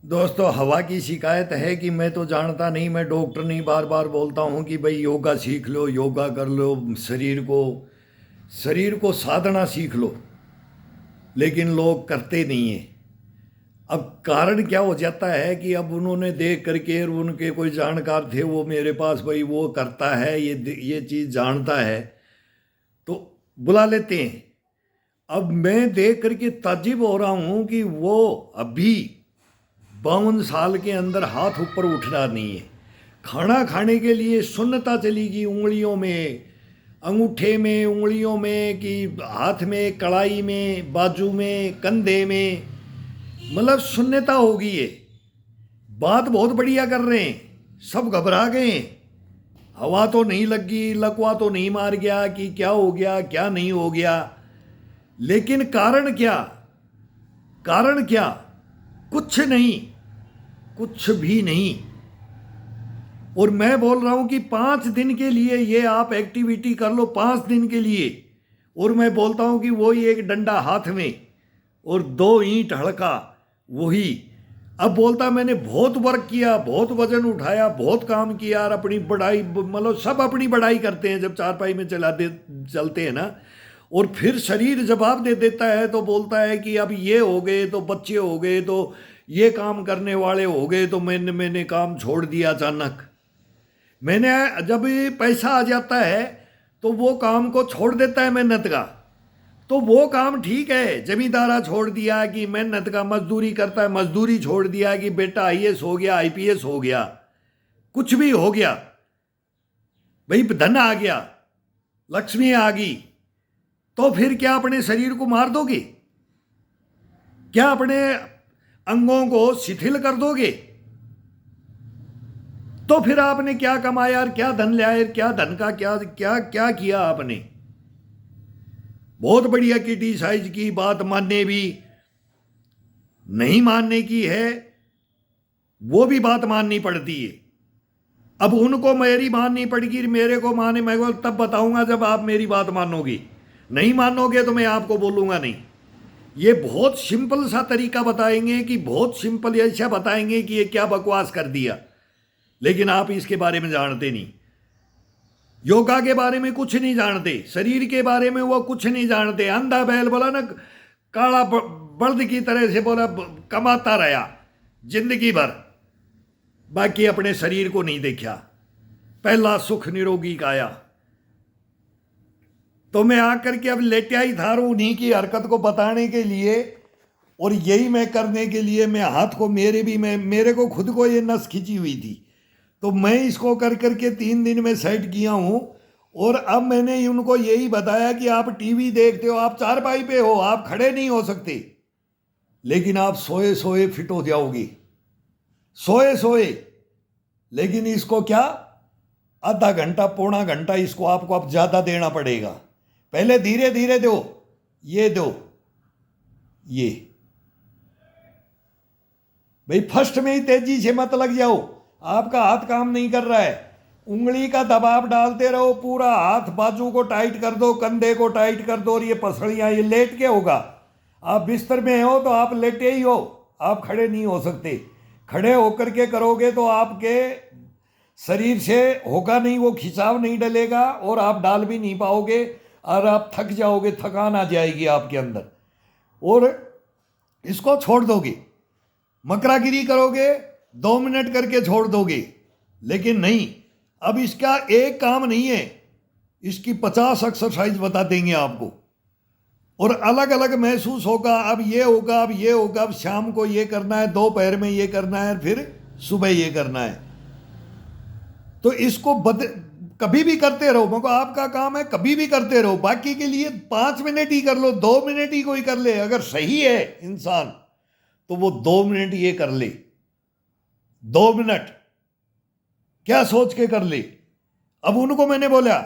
दोस्तों, हवा की शिकायत है कि मैं तो जानता नहीं, मैं डॉक्टर नहीं, बार बार बोलता हूँ कि भाई योगा सीख लो, योगा कर लो, शरीर को साधना सीख लो, लेकिन लोग करते नहीं हैं। अब कारण क्या हो जाता है कि अब उन्होंने देख करके और उनके कोई जानकार थे वो मेरे पास, भाई वो करता है, ये चीज़ जानता है, तो बुला लेते हैं। अब मैं देख करके ताज्जुब हो रहा हूँ कि वो अभी 52 साल के अंदर हाथ ऊपर उठना नहीं है। खाना खाने के लिए सुन्नता चली गई, उंगलियों में, अंगूठे में, उंगलियों में, कि हाथ में, कलाई में, बाजू में, कंधे में, मतलब सुन्नता हो गई है। बात बहुत बढ़िया कर रहे हैं, सब घबरा गए हैं। हवा तो नहीं लगी, लकवा तो नहीं मार गया कि क्या हो गया क्या नहीं हो गया, लेकिन कारण क्या? कारण क्या? कुछ नहीं, कुछ भी नहीं। और मैं बोल रहा हूं कि 5 दिन के लिए ये आप एक्टिविटी कर लो, 5 दिन के लिए। और मैं बोलता हूं कि वही एक डंडा हाथ में और 2 ईंट हड़का, वही। अब बोलता मैंने बहुत वर्क किया, बहुत वजन उठाया, बहुत काम किया, और अपनी बड़ाई, मतलब सब अपनी बड़ाई करते हैं जब चारपाई में चलते हैं ना। और फिर शरीर जवाब दे देता है, तो बोलता है कि अब ये हो गए तो बच्चे हो गए तो ये काम करने वाले हो गए, तो मैंने काम छोड़ दिया अचानक। मैंने, जब ये पैसा आ जाता है तो वो काम को छोड़ देता है मेहनत का। तो वो काम ठीक है, जमींदारा छोड़ दिया कि मेहनत का, मजदूरी करता है मजदूरी छोड़ दिया कि बेटा आईएएस हो गया, आईपीएस हो गया, कुछ भी हो गया, भाई धन आ गया, लक्ष्मी आ गई, तो फिर क्या अपने शरीर को मार दोगे? क्या अपने अंगों को शिथिल कर दोगे? तो फिर आपने क्या कमाया और क्या धन लाया, क्या धन का क्या क्या क्या किया आपने? बहुत बढ़िया क्रिटिसाइज की, बात मानने भी, नहीं मानने की है वो भी बात माननी पड़ती है। अब उनको मेरी माननी पड़ेगी, मेरे को माने, मैं को तब बताऊंगा जब आप मेरी बात मानोगे। नहीं मानोगे तो मैं आपको बोलूंगा नहीं। ये बहुत सिंपल सा तरीका बताएंगे, कि बहुत सिंपल ऐसा बताएंगे कि ये क्या बकवास कर दिया, लेकिन आप इसके बारे में जानते नहीं। योगा के बारे में कुछ नहीं जानते, शरीर के बारे में वो कुछ नहीं जानते। अंधा बैल बोला ना, काला बल्द की तरह से बोला, कमाता रहा जिंदगी भर, बाकी अपने शरीर को नहीं देखा। पहला सुख निरोगी काया। तो मैं आकर के अब लेटा ही था उन्हीं की हरकत को बताने के लिए, और यही मैं करने के लिए, मैं हाथ को, मेरे को खुद को ये नस खिंची हुई थी, तो मैं इसको कर करके 3 दिन में सेट किया हूं। और अब मैंने उनको यही बताया कि आप टीवी देखते हो, आप चारपाई पे हो, आप खड़े नहीं हो सकते, लेकिन आप सोए सोए फिट हो जाओगे, सोए सोए। लेकिन इसको क्या, आधा घंटा पौना घंटा इसको आपको अब ज्यादा देना पड़ेगा। पहले धीरे धीरे दो, ये दो, ये भाई फर्स्ट में ही तेजी से मत लग जाओ। आपका हाथ काम नहीं कर रहा है, उंगली का दबाव डालते रहो, पूरा हाथ, बाजू को टाइट कर दो, कंधे को टाइट कर दो, और ये पसलियां, ये लेट के होगा। आप बिस्तर में हो तो आप लेटे ही हो, आप खड़े नहीं हो सकते। खड़े होकर के करोगे तो आपके शरीर से होगा नहीं, वो खिंचाव नहीं डलेगा, और आप डाल भी नहीं पाओगे, और आप थक जाओगे, थकान आ जाएगी आपके अंदर, और इसको छोड़ दोगे। मकरागिरी करोगे, 2 मिनट करके छोड़ दोगे, लेकिन नहीं। अब इसका एक काम नहीं है, इसकी 50 एक्सरसाइज बता देंगे आपको, और अलग अलग महसूस होगा। अब ये होगा, अब ये होगा, अब शाम को ये करना है, दोपहर में ये करना है, फिर सुबह ये करना है। तो इसको कभी भी करते रहो, मगर आपका काम है कभी भी करते रहो। बाकी के लिए 5 मिनट ही कर लो, 2 मिनट ही कोई कर ले, अगर सही है इंसान तो वो 2 मिनट ये कर ले, 2 मिनट क्या सोच के कर ले। अब उनको मैंने बोला,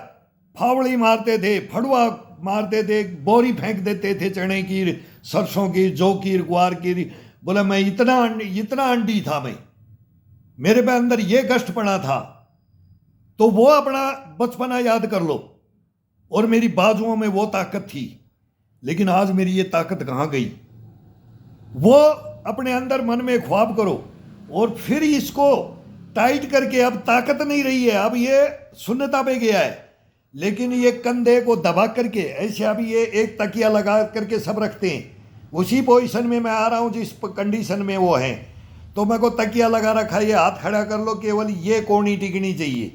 फावड़ी मारते थे, फड़ुआ मारते थे, बोरी फेंक देते थे, चने की, सरसों की, जौ की, ग्वार की। बोला मैं इतना अंडी था, मैं, मेरे पे अंदर ये कष्ट पड़ा था। तो वो अपना बचपना याद कर लो, और मेरी बाजुओं में वो ताकत थी, लेकिन आज मेरी ये ताकत कहां गई? वो अपने अंदर मन में ख्वाब करो और फिर इसको टाइट करके, अब ताकत नहीं रही है, अब ये शून्यता पे गया है, लेकिन ये कंधे को दबा करके ऐसे अब ये एक तकिया लगा करके सब रखते हैं। उसी पोजीशन में मैं आ रहा हूँ जिस कंडीशन में वो हैं, तो मेरे को तकिया लगा रखा, ये हाथ खड़ा कर लो, केवल ये कोहनी टिकनी चाहिए,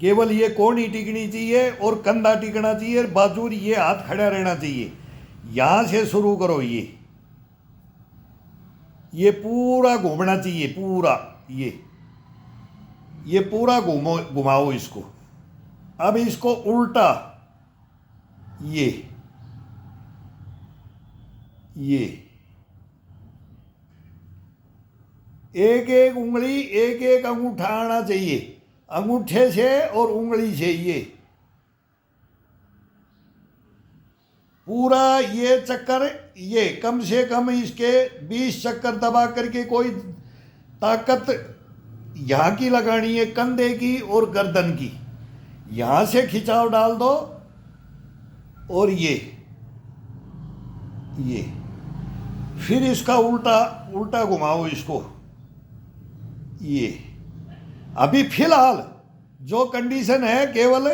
केवल ये कोहनी टिकनी चाहिए और कंधा टिकना चाहिए, बाजू ये हाथ खड़ा रहना चाहिए। यहाँ से शुरू करो, ये पूरा घूमना चाहिए, पूरा ये पूरा घुमाओ इसको। अब इसको उल्टा, ये एक एक उंगली, एक एक अंगूठा आना चाहिए, अंगूठे से और उंगली से, ये पूरा ये चक्कर, ये कम से कम इसके 20 चक्कर दबा करके, कोई ताकत यहाँ की लगानी है, कंधे की और गर्दन की, यहाँ से खिंचाव डाल दो और ये फिर इसका उल्टा घुमाओ इसको। ये अभी फिलहाल जो कंडीशन है केवल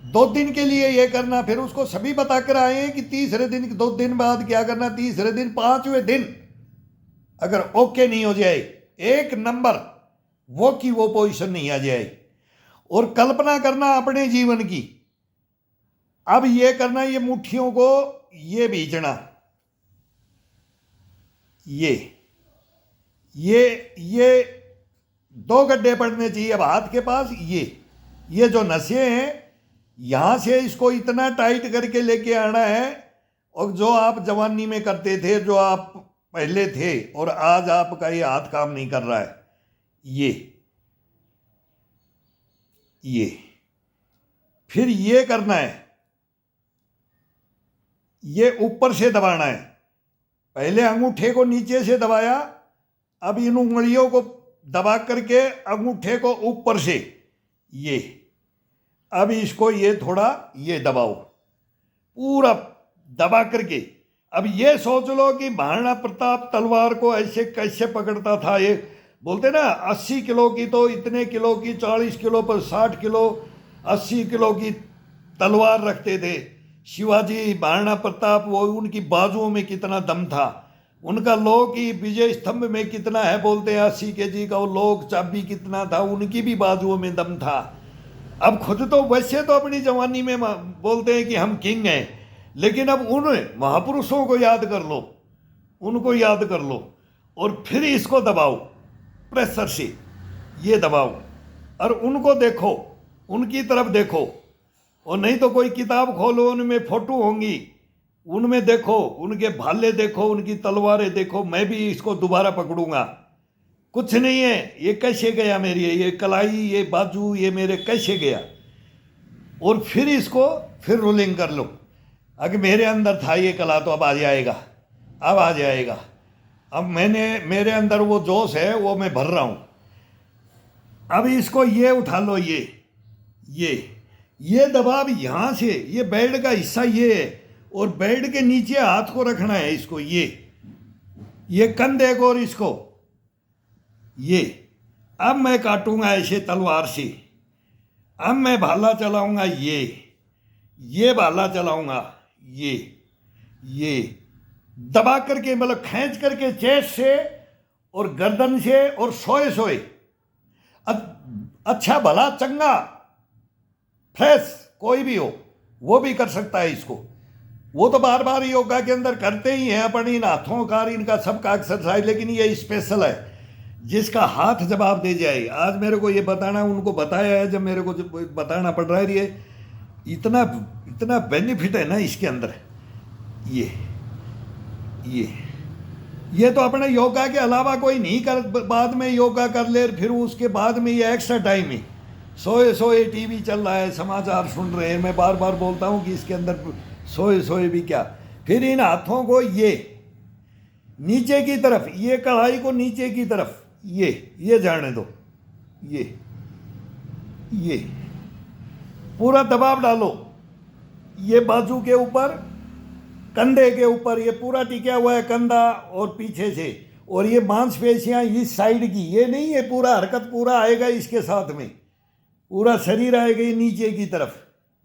2 दिन के लिए ये करना, फिर उसको सभी बता कर आए हैं कि तीसरे दिन, 2 दिन बाद क्या करना, तीसरे दिन, 5वें दिन अगर ओके नहीं हो जाए, 1 नंबर वो की वो पोजीशन नहीं आ जाए, और कल्पना करना अपने जीवन की। अब ये करना, ये मुट्ठियों को ये बीचना, ये 2 गड्ढे पड़ने चाहिए अब हाथ के पास। ये जो नसें हैं, यहाँ से इसको इतना टाइट करके लेके आना है, और जो आप जवानी में करते थे, जो आप पहले थे, और आज आपका ये हाथ काम नहीं कर रहा है, ये फिर ये करना है, ये ऊपर से दबाना है। पहले अंगूठे को नीचे से दबाया, अब इन उंगलियों को दबा करके अंगूठे को ऊपर से, अब इसको ये थोड़ा ये दबाओ, पूरा दबा करके। अब ये सोच लो कि महाराणा प्रताप तलवार को ऐसे कैसे पकड़ता था। ये बोलते ना 80 किलो की, तो इतने किलो की, 40 किलो पर 60 किलो, 80 किलो की तलवार रखते थे। शिवाजी, महाराणा प्रताप, वो उनकी बाजुओं में कितना दम था, उनका लोह की विजय स्तंभ में कितना है, बोलते हैं 80 kg का वो लोह चाबी कितना था, उनकी भी बाजुओं में दम था। अब खुद तो वैसे तो अपनी जवानी में बोलते हैं कि हम किंग हैं, लेकिन अब उन महापुरुषों को याद कर लो, उनको याद कर लो, और फिर इसको दबाओ प्रेशर से, ये दबाओ, और उनको देखो, उनकी तरफ देखो, और नहीं तो कोई किताब खोलो, उनमें फोटो होंगी, उनमें देखो, उनके भाले देखो, उनकी तलवारें देखो। मैं भी इसको दोबारा पकड़ूंगा, कुछ नहीं है, ये कैसे गया मेरी, ये कलाई, ये बाजू, ये मेरे कैसे गया, और फिर इसको फिर रोलिंग कर लो। अगर मेरे अंदर था ये कला, तो अब आ जाएगा, अब आ जाएगा। अब मेरे अंदर वो जोश है, वो मैं भर रहा हूँ। अब इसको ये उठा लो, ये दबाव यहाँ से, ये बेल्ट का हिस्सा ये है, और बेल्ट के नीचे हाथ को रखना है इसको, ये कंधे को, और इसको ये। अब मैं काटूंगा ऐसे तलवार से, अब मैं भाला चलाऊंगा, ये भाला चलाऊंगा, ये दबा करके, मतलब खींच करके चेस्ट से और गर्दन से, और सोए अच्छा भला चंगा फ्रेश कोई भी हो वो भी कर सकता है इसको। वो तो बार बार योगा के अंदर करते ही हैं अपन, इन हाथों का, इनका सबका एक्सरसाइज, लेकिन ये स्पेशल है जिसका हाथ जवाब दे जाए। आज मेरे को ये बताना, उनको बताया है, जब मेरे को बताना पड़ रहा है, ये इतना बेनिफिट है ना इसके अंदर। ये तो अपने योगा के अलावा कोई नहीं कर, बाद में योगा कर ले, फिर उसके बाद में ये एक्स्ट्रा टाइम है, सोए टीवी चल रहा है, समाचार सुन रहे हैं। मैं बार बार बोलता हूँ कि इसके अंदर सोए भी क्या। फिर इन हाथों को ये नीचे की तरफ, ये कढ़ाई को नीचे की तरफ, ये जाने दो, ये पूरा दबाव डालो, ये बाजू के ऊपर, कंधे के ऊपर, ये पूरा टिका हुआ है कंधा, और पीछे से, और ये मांसपेशियां इस साइड की, ये नहीं है पूरा हरकत पूरा आएगा इसके साथ में, पूरा शरीर आएगा ये नीचे की तरफ।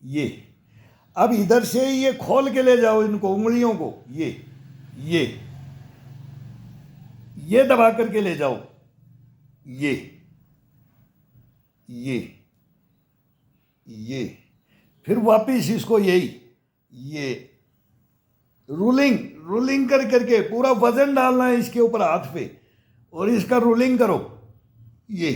ये अब इधर से ये खोल के ले जाओ इनको, उंगलियों को, ये दबा करके ले जाओ, ये फिर वापिस इसको ये रूलिंग कर करके पूरा वजन डालना है इसके ऊपर हाथ पे और इसका रूलिंग करो। ये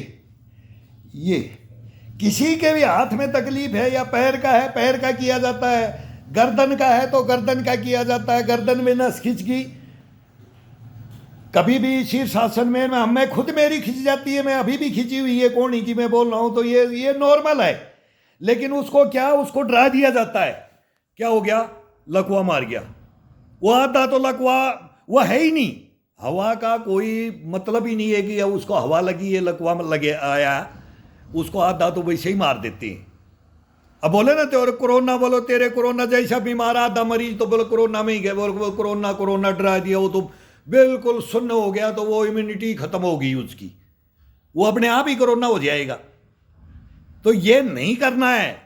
किसी के भी हाथ में तकलीफ है या पैर का है, पैर का किया जाता है, गर्दन का है तो गर्दन का किया जाता है, गर्दन में नस खिंच गई कभी भी शीर्षासन में, मैं खुद मेरी खिंच जाती है, मैं अभी भी खिंची हुई है कोहनी की मैं बोल रहा हूं, तो ये नॉर्मल है। लेकिन उसको उसको डरा दिया जाता है, क्या हो गया, लकवा मार गया। वो आता तो लकवा वो है ही नहीं, हवा का कोई मतलब ही नहीं है कि उसको हवा लगी है लकवा लगे आया, उसको आधा तो वैसे ही मार देते हैं। अब बोले ना तेरे कोरोना, बोलो तेरे कोरोना जैसा बीमार आधा मरीज तो बोलो कोरोना में ही गए, बोलो कोरोना डरा दिया, वो तो बिल्कुल सुन्न हो गया, तो वो इम्यूनिटी खत्म हो गई उसकी, वो अपने आप ही कोरोना हो जाएगा। तो ये नहीं करना है।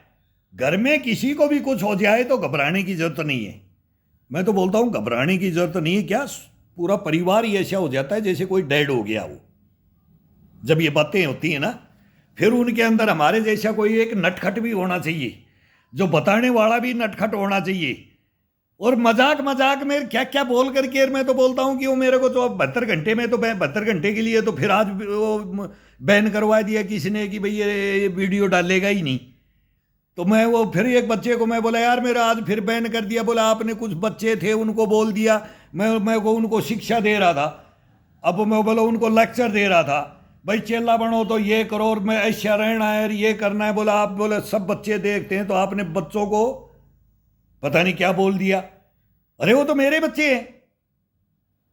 घर में किसी को भी कुछ हो जाए तो घबराने की जरूरत नहीं है। मैं तो बोलता हूं घबराने की जरूरत नहीं है। क्या पूरा परिवार ही ऐसा हो जाता है जैसे कोई डेड हो गया हो। जब ये बातें होती हैं ना, फिर उनके अंदर हमारे जैसा कोई एक नटखट भी होना चाहिए, जो बताने वाला भी नटखट होना चाहिए। और मजाक में क्या क्या बोल करके मैं तो बोलता हूं कि वो मेरे को तो अब 72 घंटे में, तो 72 घंटे के लिए तो फिर आज वो बैन करवा दिया किसी ने कि भाई ये वीडियो डालेगा ही नहीं। तो मैं वो फिर एक बच्चे को मैं बोला यार मेरा आज फिर बैन कर दिया। बोला आपने कुछ बच्चे थे उनको बोल दिया, मैं को उनको शिक्षा दे रहा था। अब मैं बोला उनको लेक्चर दे रहा था, भाई चेला बनो तो ये करो और मैं ऐसा रहना है और ये करना है। बोला आप बोले सब बच्चे देखते हैं, तो आपने बच्चों को पता नहीं क्या बोल दिया। अरे वो तो मेरे बच्चे हैं।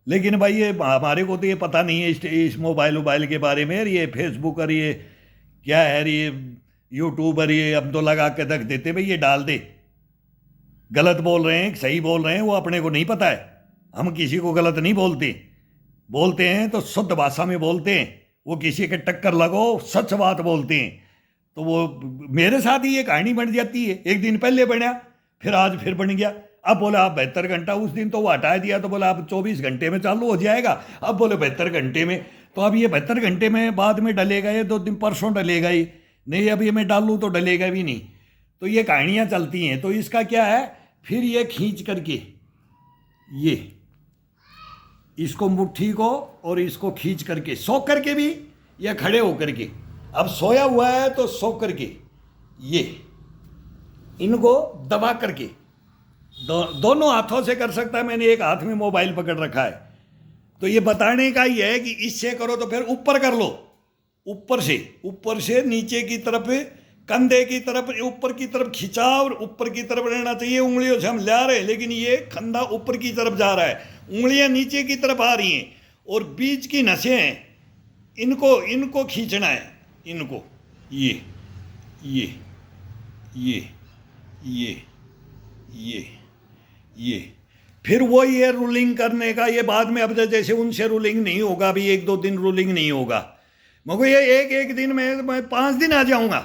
लेकिन भाई ये हमारे को तो ये पता नहीं है इस मोबाइल के बारे में। ये फेसबुक और ये क्या है, ये यूट्यूब और ये अब तो लगा के रख देते भाई ये डाल दे। गलत बोल रहे हैं सही बोल रहे हैं वो अपने को नहीं पता है। हम किसी को गलत नहीं बोलते हैं तो शुद्ध भाषा में बोलते हैं। वो किसी के टक्कर लगो सच बात बोलते हैं। तो वो मेरे साथ ही ये कहानी बन जाती है। एक दिन पहले बना, फिर आज फिर बन गया। अब बोला आप 72 घंटा, उस दिन तो वो हटा दिया तो बोला आप 24 घंटे में चालू हो जाएगा। अब बोले 72 घंटे में, तो अब ये 72 घंटे में बाद में डलेगा, ये 2 दिन परसों डलेगा ही नहीं। अब ये मैं डालूँ तो डलेगा भी नहीं। तो ये कहानियाँ चलती हैं। तो इसका क्या है, फिर ये खींच करके ये इसको मुट्ठी को और इसको खींच करके, सो करके भी या खड़े होकर के, अब सोया हुआ है तो सो करके ये इनको दबा करके दोनों हाथों से कर सकता है। मैंने एक हाथ में मोबाइल पकड़ रखा है। तो ये बताने का ही है कि इससे करो तो फिर ऊपर कर लो, ऊपर से नीचे की तरफ, कंधे की तरफ, ऊपर की तरफ खिंचाव ऊपर की तरफ रहना चाहिए। उंगलियों से हम ला रहे हैं लेकिन ये कंधा ऊपर की तरफ जा रहा है, उंगलियां नीचे की तरफ आ रही हैं और बीच की नसें हैं, इनको खींचना है। इनको ये फिर वो ये रूलिंग करने का, ये बाद में अब जैसे उनसे रूलिंग नहीं होगा, अभी 1-2 दिन रूलिंग नहीं होगा। मगर ये एक दिन में मैं 5 दिन आ जाऊंगा,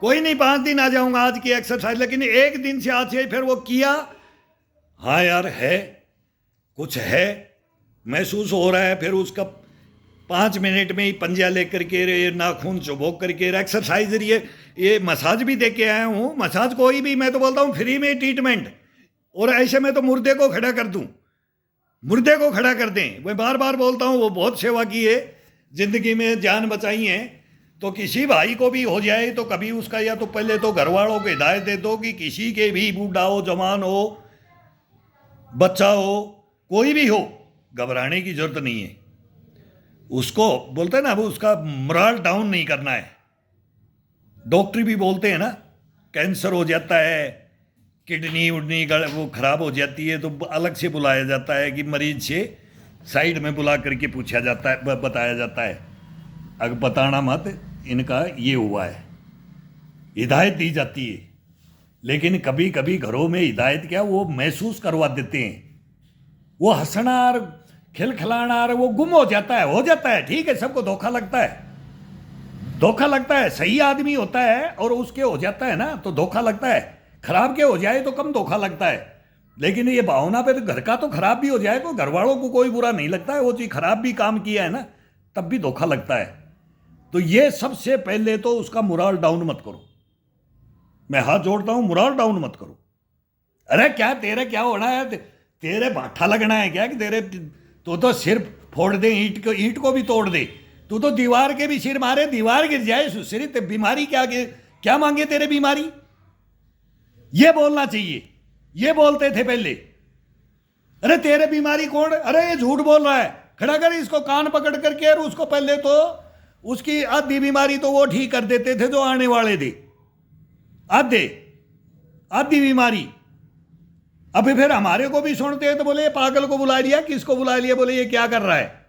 कोई नहीं 5 दिन आ जाऊंगा आज की एक्सरसाइज। लेकिन एक दिन से आज से फिर वो किया, हाँ यार है कुछ है महसूस हो रहा है। फिर उसका 5 मिनट में ही पंजा लेकर के नाखून चुभोक करके एक्सरसाइज, ये मसाज भी दे के आया हूँ। मसाज कोई भी, मैं तो बोलता हूँ फ्री में ट्रीटमेंट। और ऐसे में तो मुर्दे को खड़ा कर दूं, मुर्दे को खड़ा कर दें। मैं बार बार बोलता हूँ वो बहुत सेवा की है, जिंदगी में जान बचाई है। तो किसी भाई को भी हो जाए तो कभी उसका, या तो पहले तो घर वालों को हिदायत दे दो कि किसी के भी, बूढ़ा हो जवान हो बच्चा हो कोई भी हो, घबराने की जरूरत नहीं है। उसको बोलते हैं ना, अब उसका मोरल डाउन नहीं करना है। डॉक्टर भी बोलते हैं ना, कैंसर हो जाता है, किडनी उडनी वो खराब हो जाती है, तो अलग से बुलाया जाता है कि मरीज से साइड में बुला करके पूछा जाता है, बताया जाता है अगर बताना मत, इनका ये हुआ है, हिदायत दी जाती है। लेकिन कभी कभी घरों में हिदायत क्या, वो महसूस करवा देते हैं। वो हंसना और खिलखिलाना, और वो गुम हो जाता है, ठीक है, सबको धोखा लगता है, सही आदमी होता है और उसके हो जाता है ना तो धोखा लगता है, खराब के हो जाए तो कम धोखा लगता है, लेकिन ये भावना पे तो घर का तो खराब भी हो जाए तो घर वालों को कोई बुरा नहीं लगता है, वो चीज खराब भी काम किया है ना तब भी धोखा लगता है। तो ये सबसे पहले तो उसका मोरल डाउन मत करो, मैं हाथ जोड़ता हूं, मोरल डाउन मत करो। अरे क्या तेरे क्या होना है, तेरे भाठा लगना है क्या कि तेरे तो सिर फोड़ दे, ईंट को भी तोड़ दे, तू तो दीवार के भी सिर मारे, दीवार गिर जाए सुसरी, बीमारी क्या मांगे तेरे बीमारी, ये बोलना चाहिए, ये बोलते थे पहले। अरे तेरे बीमारी कौन, अरे ये झूठ बोल रहा है, खड़ा कर इसको, कान पकड़ करके, और उसको पहले तो उसकी आधी बीमारी तो वो ठीक कर देते थे जो आने वाले थे, आधी बीमारी। अभी फिर हमारे को भी सुनते हैं तो बोले ये पागल को बुला लिया, किसको बुला लिया, बोले ये क्या कर रहा है,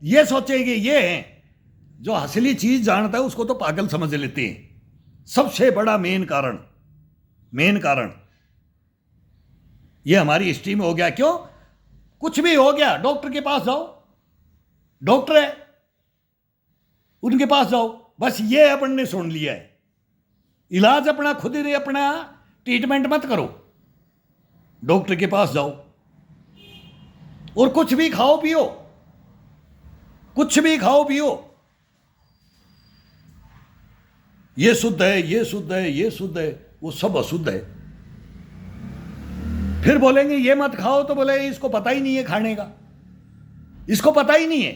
ये सोचेंगे। ये है जो असली चीज जानता है उसको तो पागल समझ लेते हैं। सबसे बड़ा मेन कारण ये हमारी हिस्ट्री में हो गया। क्यों, कुछ भी हो गया डॉक्टर के पास जाओ, डॉक्टर है उनके पास जाओ, बस ये अपन ने सुन लिया है। इलाज अपना खुद ही, अपना ट्रीटमेंट मत करो, डॉक्टर के पास जाओ और कुछ भी खाओ पियो, ये शुद्ध है, ये शुद्ध है, ये शुद्ध है, वो सब अशुद्ध है। फिर बोलेंगे ये मत खाओ, तो बोले इसको पता ही नहीं है खाने का, इसको पता ही नहीं है,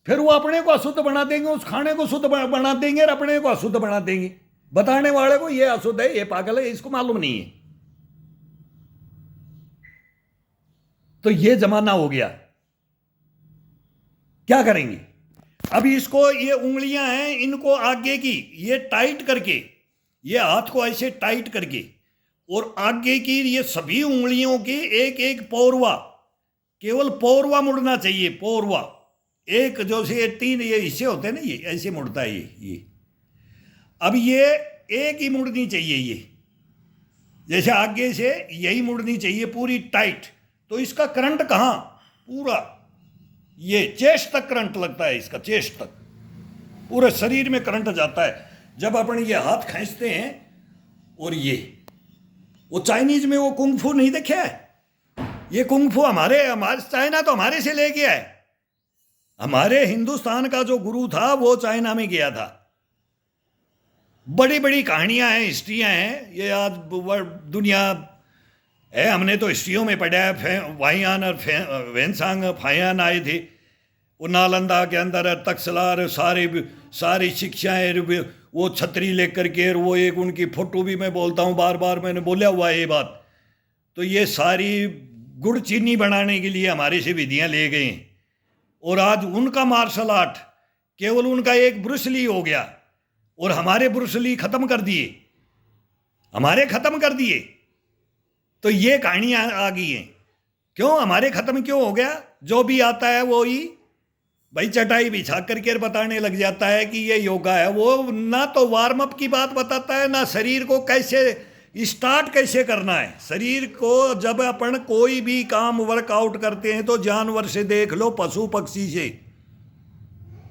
फिर वो अपने को अशुद्ध बना देंगे, उस खाने को शुद्ध बना देंगे और अपने को अशुद्ध बना देंगे। बताने वाले को ये अशुद्ध है, ये पागल है, इसको मालूम नहीं है। तो ये जमाना हो गया, क्या करेंगे अभी इसको, ये उंगलियां हैं इनको आगे की ये टाइट करके, ये हाथ को ऐसे टाइट करके, और आगे की ये सभी उंगलियों की एक एक पौरवा, केवल पौरवा मुड़ना चाहिए, पौरवा एक, जो से ये 3 ये हिस्से होते हैं ना, ये ऐसे मुड़ता है ये। अब ये एक ही मुड़नी चाहिए, ये जैसे आगे से यही मुड़नी चाहिए पूरी टाइट। तो इसका करंट कहाँ, पूरा ये चेस्ट तक करंट लगता है, इसका चेस्ट तक पूरे शरीर में करंट जाता है जब अपन ये हाथ खींचते हैं। और ये वो चाइनीज में वो कुंग-फू नहीं देखा है, ये कुंग-फू हमारे चाइना तो हमारे से ले गया है। हमारे हिंदुस्तान का जो गुरु था वो चाइना में गया था। बड़ी बड़ी कहानियां हैं, हिस्ट्रियां हैं, ये आज दुनिया है, हमने तो हिस्ट्रियों में पढ़ा है। वाहियान और वेनसांग फायान आए थे, वो नालंदा के अंदर तक्षशिला, सारी शिक्षाएं, वो छतरी लेकर के, वो एक उनकी फोटो भी मैं बोलता हूँ बार बार, मैंने बोला हुआ है ये बात। तो ये सारी गुड़ चीनी बनाने के लिए हमारे से विधियाँ ले गए हैं, और आज उनका मार्शल आर्ट केवल उनका एक ब्रूस ली हो गया, और हमारे ब्रूस ली खत्म कर दिए, तो ये कहानियां आ गई हैं। क्यों हमारे खत्म क्यों हो गया, जो भी आता है वो ही भाई चटाई बिछा करके बताने लग जाता है कि ये योगा है। वो ना तो वार्म अप की बात बताता है, ना शरीर को कैसे स्टार्ट कैसे करना है। शरीर को जब अपन कोई भी काम वर्कआउट करते हैं तो जानवर से देख लो, पशु पक्षी से,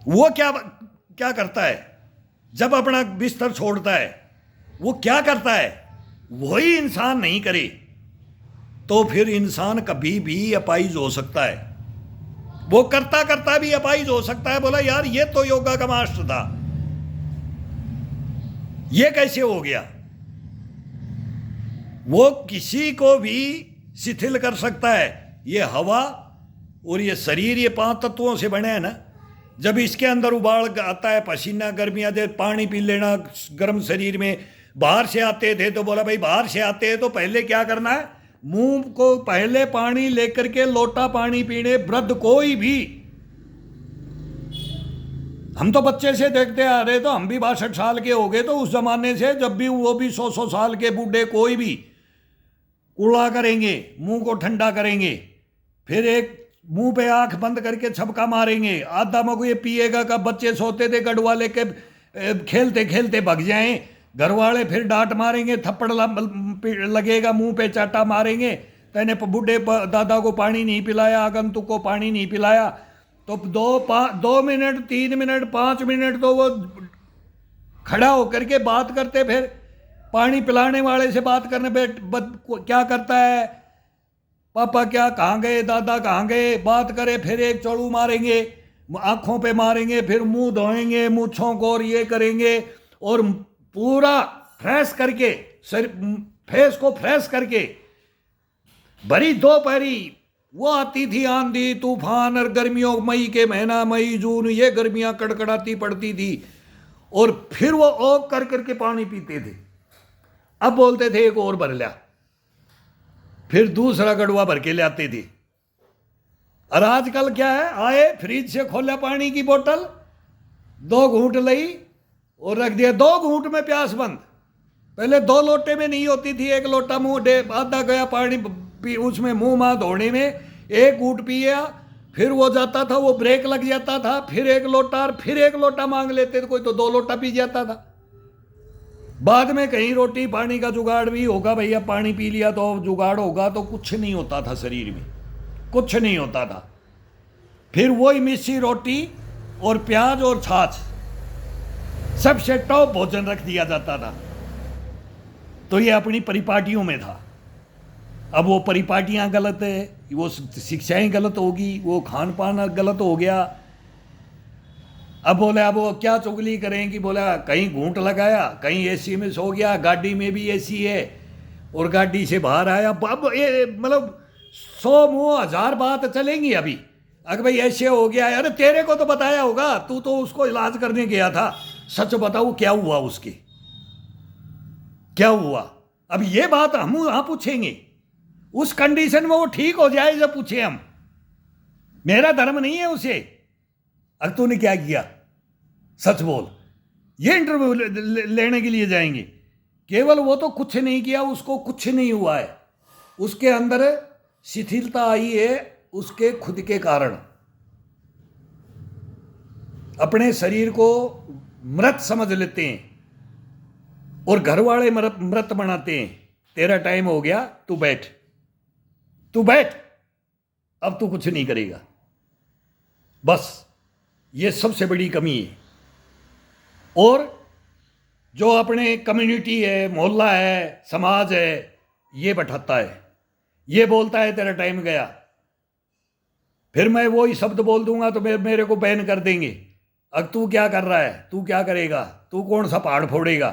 वो क्या करता है जब अपना बिस्तर छोड़ता है, वो क्या करता है, वही इंसान नहीं करे तो फिर इंसान कभी भी अपाइज हो सकता है। वो करता करता भी अपाइज हो सकता है। बोला यार ये तो योगा का मास्टर था, ये कैसे हो गया। वो किसी को भी शिथिल कर सकता है। ये हवा और ये शरीर, ये 5 तत्वों से बने हैं ना। जब इसके अंदर उबाल आता है, पसीना, गर्मी आते, पानी पी लेना गर्म शरीर में। बाहर से आते थे तो बोला भाई बाहर से आते हैं तो पहले क्या करना है, मुंह को पहले पानी लेकर के लोटा पानी पीने। वृद्ध कोई भी, हम तो बच्चे से देखते आ रहे, तो हम भी 62 साल के हो गए, तो उस जमाने से जब भी वो भी 100 साल के बूढ़े कोई भी कुल्ला करेंगे, मुंह को ठंडा करेंगे, फिर एक मुंह पे आंख बंद करके छपका मारेंगे। आधा मगु ये पिएगा का, बच्चे सोते थे गढ़वा लेके खेलते खेलते भग जाएं, घर वाले फिर डांट मारेंगे, थप्पड़ लगेगा, मुंह पे चाटा मारेंगे, तेने बूढ़े दादा को पानी नहीं पिलाया, आगंतुक को पानी नहीं पिलाया, तो 2 मिनट 3 मिनट 5 मिनट तो वो खड़ा होकर के बात करते, फिर पानी पिलाने वाले से बात करने पे क्या करता है, पापा क्या कहाँ गए, दादा कहाँ गए, बात करे, फिर एक चौड़ू मारेंगे, आंखों पे मारेंगे, फिर मुंह धोएंगे मूछों को और ये करेंगे, और पूरा फ्रेश करके फेस को फ्रेश करके भरी दोपहरी वो आती थी आंधी तूफान, और गर्मियों मई के महीना, मई जून, ये गर्मियां कड़कड़ाती पड़ती थी, और फिर वो ओक कर करके पानी पीते थे। अब बोलते थे एक और भर लिया, फिर दूसरा गड़वा भर के ले आते थे। और आजकल क्या है, आए फ्रिज से खोला पानी की बोतल, 2 घूंट ली और रख दिया, 2 घूंट में प्यास बंद। पहले 2 लोटे में नहीं होती थी, 1 लोटा मुंह आधा गया पानी उसमें मुंह माँ धोने में, 1 घूंट पिया, फिर वो जाता था, वो ब्रेक लग जाता था, फिर 1 लोटा, और फिर 1 लोटा मांग लेते थे, कोई तो 2 लोटा पी जाता था। बाद में कहीं रोटी पानी का जुगाड़ भी होगा, भैया पानी पी लिया तो जुगाड़ होगा, तो कुछ नहीं होता था शरीर में, कुछ नहीं होता था। फिर वही मिस्सी रोटी और प्याज और छाछ सबसे टॉप भोजन रख दिया जाता था। तो ये अपनी परिपाटियों में था। अब वो परिपाटियां गलत है, वो शिक्षाएं गलत होगी, वो खान पान गलत हो गया। अब बोले अब वो क्या चुगली करें कि बोला कहीं घूंट लगाया, कहीं एसी में सो गया, गाड़ी में भी एसी है, और गाड़ी से बाहर आया। अब ये मतलब 100 मुँह 1000 बात चलेंगी अभी। अगर भाई ऐसे हो गया, अरे तेरे को तो बताया होगा, तू तो उसको इलाज करने गया था, सच बताओ क्या हुआ, उसके क्या हुआ। अब ये बात हम वहां पूछेंगे, उस कंडीशन में वो ठीक हो जाए जब पूछे हम। मेरा धर्म नहीं है उसे, अब तूने क्या किया, सच बोल। ये इंटरव्यू लेने के लिए जाएंगे, केवल वो तो कुछ नहीं किया, उसको कुछ नहीं हुआ है, उसके अंदर शिथिलता आई है उसके खुद के कारण। अपने शरीर को मृत समझ लेते हैं और घर वाले मृत बनाते हैं। तेरा टाइम हो गया, तू बैठ, तू बैठ, अब तू कुछ नहीं करेगा। बस ये सबसे बड़ी कमी है। और जो अपने कम्युनिटी है, मोहल्ला है, समाज है, ये बैठाता है, ये बोलता है तेरा टाइम गया, फिर मैं वही शब्द बोल दूंगा तो मेरे को बैन कर देंगे। अब तू क्या कर रहा है, तू क्या करेगा, तू कौन सा पहाड़ फोड़ेगा,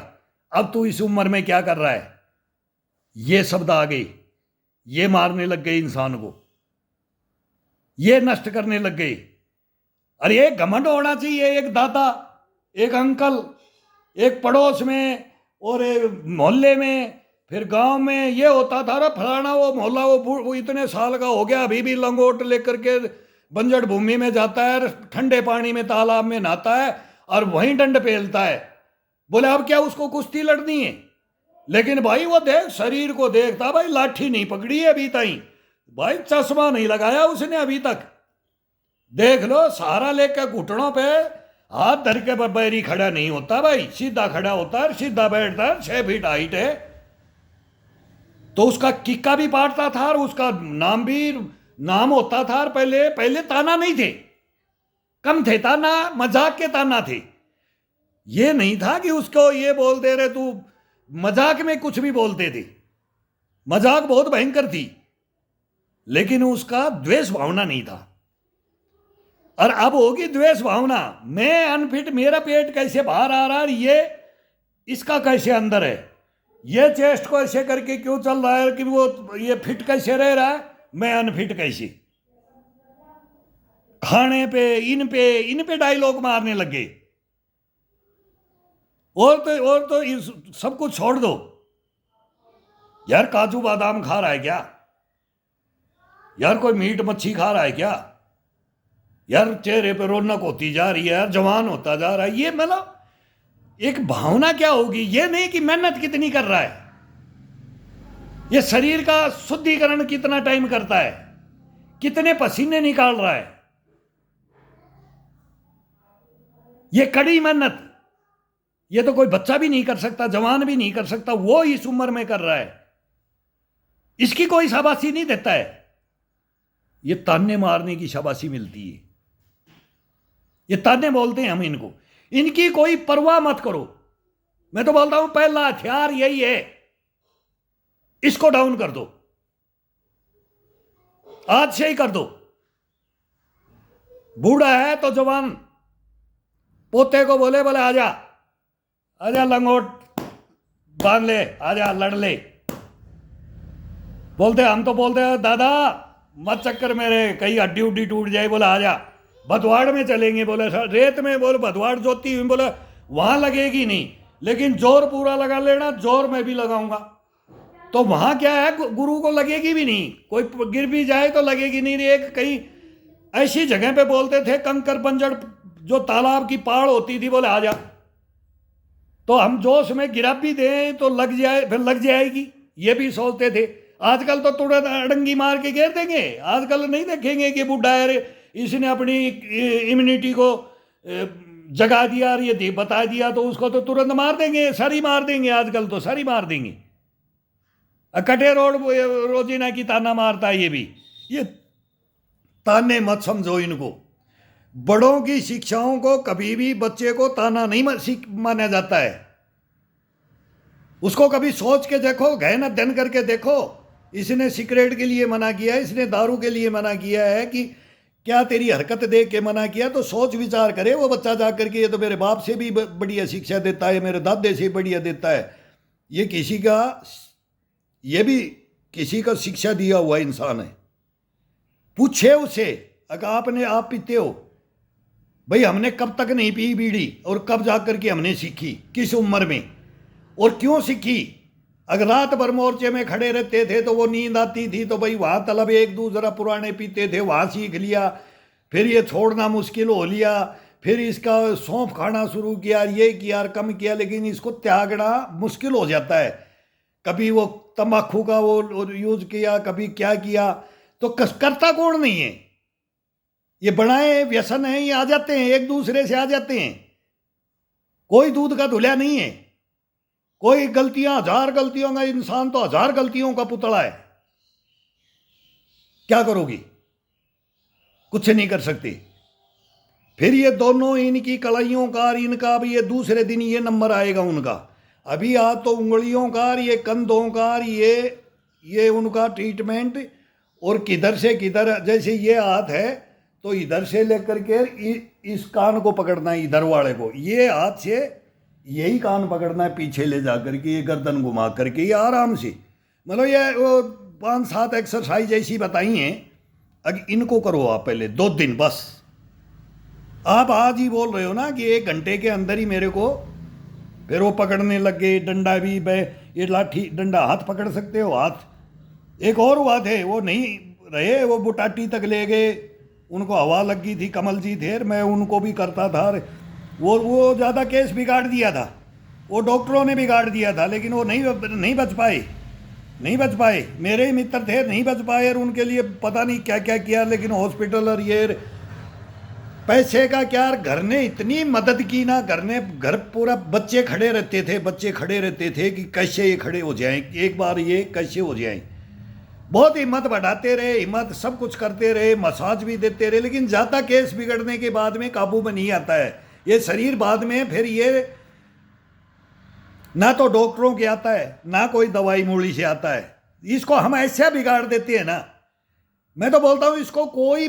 अब तू इस उम्र में क्या कर रहा है। ये शब्द आ गए, ये मारने लग गए इंसान को, ये नष्ट करने लग गए। अरे एक घमंड होना चाहिए, एक दादा, एक अंकल, एक पड़ोस में और मोहल्ले में, फिर गांव में ये होता था, अरे फलाना वो मोहल्ला वो इतने साल का हो गया, अभी भी लंगोट लेकर के बंजर भूमि में जाता है, ठंडे पानी में तालाब में नहाता है और वहीं डंड पेलता है। बोले अब क्या उसको कुश्ती लड़नी है। लेकिन भाई वो देख, शरीर को देखता, भाई लाठी नहीं पकड़ी है अभी तक, भाई चश्मा नहीं लगाया उसने अभी तक, देख लो सहारा लेकर घुटनों पे हाथ धर के बैरी खड़ा नहीं होता भाई, सीधा खड़ा होता है, सीधा बैठता है, 6 फीट हाइट है। तो उसका किक्का भी पाटता था और उसका नाम भी नाम होता था। और पहले ताना नहीं थे, कम थे ताना, मजाक के ताना थे। ये नहीं था कि उसको ये बोल दे रहे, तू मजाक में कुछ भी बोलते थे, मजाक बहुत भयंकर थी, लेकिन उसका द्वेष भावना नहीं था। और अब होगी द्वेष भावना, मैं अनफिट, मेरा पेट कैसे बाहर आ रहा है, ये इसका कैसे अंदर है, ये चेस्ट को ऐसे करके क्यों चल रहा है कि वो ये फिट कैसे रह रहा है, मैं अनफिट कैसे। खाने पे इन पे डायलॉग मारने लगे। और तो सब कुछ छोड़ दो यार, काजू बादाम खा रहा है क्या यार, कोई मीट मच्छी खा रहा है क्या यार, चेहरे पे रौनक होती जा रही है यार, जवान होता जा रहा है। ये मतलब एक भावना क्या होगी, ये नहीं कि मेहनत कितनी कर रहा है, ये शरीर का शुद्धिकरण कितना टाइम करता है, कितने पसीने निकाल रहा है, ये कड़ी मेहनत, ये तो कोई बच्चा भी नहीं कर सकता, जवान भी नहीं कर सकता, वो इस उम्र में कर रहा है। इसकी कोई शाबाशी नहीं देता है, ये ताने मारने की शाबाशी मिलती है। ये ताने बोलते हैं हम इनको, इनकी कोई परवाह मत करो। मैं तो बोलता हूं पहला हथियार यही है, इसको डाउन कर दो, आज से ही कर दो। बूढ़ा है तो जवान पोते को बोले बोले आजा आजा लंगोट बांध ले, आजा लड़ ले। बोलते हम तो बोलते हैं दादा मत चक्कर मेरे, कहीं हड्डी उड्डी टूट जाए, बोला आजा भदवाड़ में चलेंगे, बोले रेत में, बोले भदवाड़ जोती हुई, बोले वहां लगेगी नहीं, लेकिन जोर पूरा लगा लेना, जोर में भी लगाऊंगा। तो वहां क्या है, गुरु को लगेगी भी नहीं, कोई गिर भी जाए तो लगेगी नहीं। एक कहीं ऐसी जगह पे बोलते थे कंकर बंजर जो तालाब की पहाड़ होती थी, बोले आजा, तो हम जोश में गिरा भी दें तो लग जाए, फिर लग जाएगी, ये भी सोचते थे। आजकल तो तुरंत अड़ंगी मार के घेर देंगे, आजकल नहीं देखेंगे कि बुढ़ा है इसने अपनी इम्यूनिटी को जगा दिया और ये बता दिया तो उसको तो तुरंत मार देंगे, सारी मार देंगे, आजकल तो सारी मार देंगे। कटे रोजीना की ताना मारता है ये ताने मत समझो इनको। बड़ों की शिक्षाओं को कभी भी बच्चे को ताना नहीं माना जाता है। उसको कभी सोच के देखो, गहन अध्ययन करके देखो, इसने सिगरेट के लिए मना किया, इसने दारू के लिए मना किया है कि क्या तेरी हरकत देख के मना किया, तो सोच विचार करे वो बच्चा जा करके, ये तो मेरे बाप से भी बढ़िया शिक्षा देता है, मेरे दादे से बढ़िया देता है, ये भी किसी का शिक्षा दिया हुआ इंसान है। पूछे उसे, अगर आप पीते हो, भाई हमने कब तक नहीं पी बीड़ी और कब जाकर के हमने सीखी, किस उम्र में और क्यों सीखी। अगर रात भर मोर्चे में खड़े रहते थे तो वो नींद आती थी, तो भाई वहां तलब एक दूसरा पुराने पीते थे, वहां सीख लिया, फिर ये छोड़ना मुश्किल हो लिया, फिर इसका सौंफ खाना शुरू किया, ये किया कम किया, लेकिन इसको त्यागना मुश्किल हो जाता है। कभी वो तंबाकू का वो यूज किया, कभी क्या किया, तो करता कौन नहीं है। ये बनाए व्यसन है, ये आ जाते हैं, एक दूसरे से आ जाते हैं। कोई दूध का धुला नहीं है, कोई गलतियां, 1000 गलतियों का इंसान तो 1000 गलतियों का पुतला है। क्या करोगी, कुछ नहीं कर सकती। फिर ये दोनों इनकी कलाइयों का और इनका भी ये दूसरे दिन ये नंबर आएगा उनका। अभी आज तो उंगलियों का और ये कंधों का और ये उनका ट्रीटमेंट, और किधर से किधर, जैसे ये हाथ है तो इधर से लेकर के इस कान को पकड़ना है, इधर वाले को, ये हाथ से यही कान पकड़ना है, पीछे ले जा करके ये गर्दन घुमा करके, ये आराम से, मतलब ये वो 5-7 एक्सरसाइज ऐसी बताई हैं। अगर इनको करो आप पहले 2 दिन बस। आप आज ही बोल रहे हो ना कि 1 घंटे के अंदर ही मेरे को, फिर वो पकड़ने लग गए, डंडा भी, ये लाठी डंडा हाथ पकड़ सकते हो, हाथ। एक और हुआ थे, वो नहीं रहे, वो बुटाटी तक ले गए, उनको हवा लग गई थी, कमल जी थे, मैं उनको भी करता था, वो ज़्यादा केस बिगाड़ दिया था, वो डॉक्टरों ने बिगाड़ दिया था, लेकिन वो नहीं बच पाए, मेरे ही मित्र थे, नहीं बच पाए, और उनके लिए पता नहीं क्या क्या किया, लेकिन हॉस्पिटल और ये पैसे का क्या, घर ने इतनी मदद की ना, घर पूरा बच्चे खड़े रहते थे कि कैसे ये खड़े हो जाएं, एक बार ये कैसे हो जाएं। बहुत हिम्मत बढ़ाते रहे, हिम्मत सब कुछ करते रहे, मसाज भी देते रहे, लेकिन ज़्यादा केस बिगड़ने के बाद में काबू में नहीं आता है ये शरीर। बाद में फिर ये ना तो डॉक्टरों के आता है, ना कोई दवाई मूली से आता है, इसको हम ऐसा बिगाड़ देते हैं ना। मैं तो बोलता हूँ इसको कोई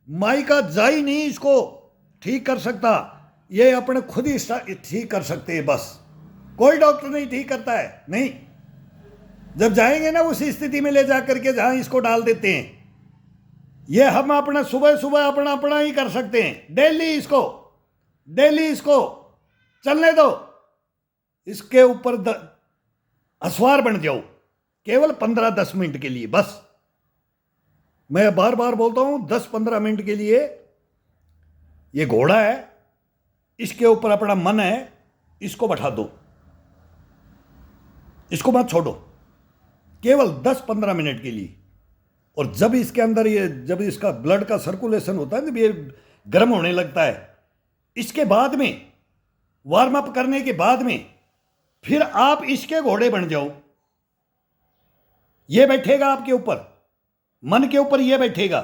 माई का जाई नहीं इसको ठीक कर सकता, ये अपने खुद ही ठीक कर सकते हैं, बस कोई डॉक्टर नहीं ठीक करता है। नहीं, जब जाएंगे ना उस स्थिति में ले जा करके जहां इसको डाल देते हैं, ये हम अपना सुबह अपना ही कर सकते हैं। डेली इसको चलने दो, इसके ऊपर असवार बन जाओ, केवल 15-10 मिनट के लिए बस। मैं बार बार बोलता हूं 10-15 मिनट के लिए। ये घोड़ा है, इसके ऊपर अपना मन है, इसको बैठा दो, इसको मत छोड़ो, केवल 10-15 मिनट के लिए। और जब इसके अंदर जब इसका ब्लड का सर्कुलेशन होता है, जब ये गर्म होने लगता है, इसके बाद में वार्म अप करने के बाद में फिर आप इसके घोड़े बन जाओ। ये बैठेगा आपके ऊपर, मन के ऊपर ये बैठेगा।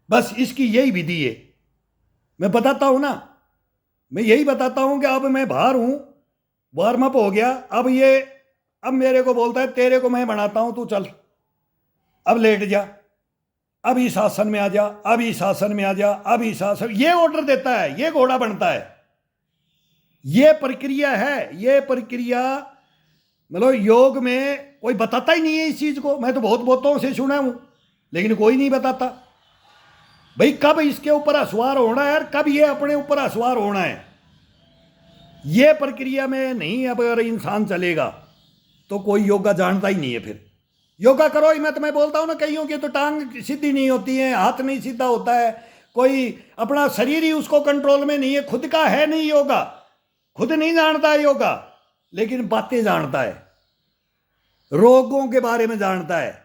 बस इसकी यही विधि है। मैं बताता हूं ना, मैं यही बताता हूं कि अब मैं बाहर हूं, वार्म अप हो गया, अब मेरे को बोलता है तेरे को मैं बनाता हूं, तू चल अब लेट जा, अब इस आसन में आ जा, अब इस आसन में आ जा, अब इस आसन, ये ऑर्डर देता है, ये घोड़ा बनता है। ये प्रक्रिया है, ये प्रक्रिया मतलब योग में कोई बताता ही नहीं है इस चीज को। मैं तो बहुतों से सुना हूं, लेकिन कोई नहीं बताता भाई कब इसके ऊपर असवार होना है और कब ये अपने ऊपर असवार होना है। ये प्रक्रिया में नहीं अगर इंसान चलेगा तो कोई योगा जानता ही नहीं है। फिर योगा करो ही मत। मैं बोलता हूं ना, कईयों की तो टांग सीधी नहीं होती है, हाथ नहीं सीधा होता है, कोई अपना शरीर ही उसको कंट्रोल में नहीं है, खुद का है नहीं योगा, खुद नहीं जानता है योगा, लेकिन बातें जानता है, रोगों के बारे में जानता है।